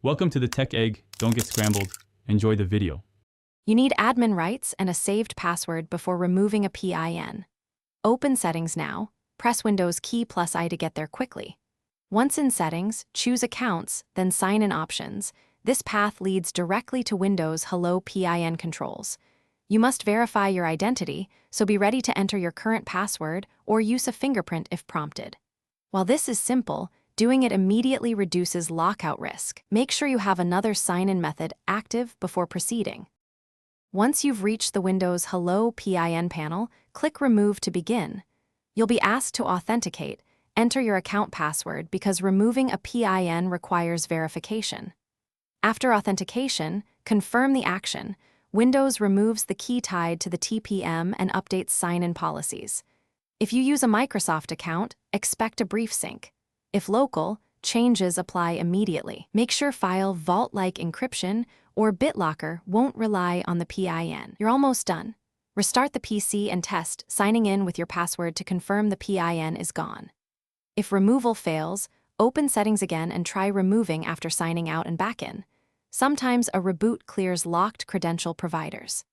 Welcome to the Tech Egg. Don't get scrambled. Enjoy the video. You need admin rights and a saved password before removing a PIN. Open Settings now. Press Windows key plus I to get there quickly. Once in Settings, choose Accounts, then Sign In Options. This path leads directly to Windows Hello PIN controls. You must verify your identity, so be ready to enter your current password or use a fingerprint if prompted. While this is simple, doing it immediately reduces lockout risk. Make sure you have another sign-in method active before proceeding. Once you've reached the Windows Hello PIN panel, click Remove to begin. You'll be asked to authenticate. Enter your account password because removing a PIN requires verification. After authentication, confirm the action. Windows removes the key tied to the TPM and updates sign-in policies. If you use a Microsoft account, expect a brief sync. If local, changes apply immediately. Make sure file vault-like encryption or BitLocker won't rely on the PIN. You're almost done. Restart the PC and test signing in with your password to confirm the PIN is gone. If removal fails, open Settings again and try removing after signing out and back in. Sometimes a reboot clears locked credential providers.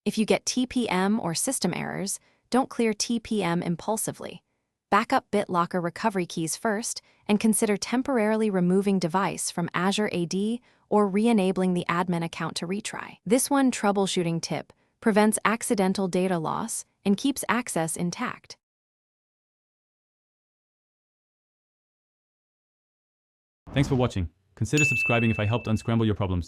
If you get TPM or system errors, don't clear TPM impulsively. Backup BitLocker recovery keys first and consider temporarily removing device from Azure AD or re-enabling the admin account to retry. This one troubleshooting tip prevents accidental data loss and keeps access intact. Thanks for watching. Consider subscribing if I helped unscramble your problems.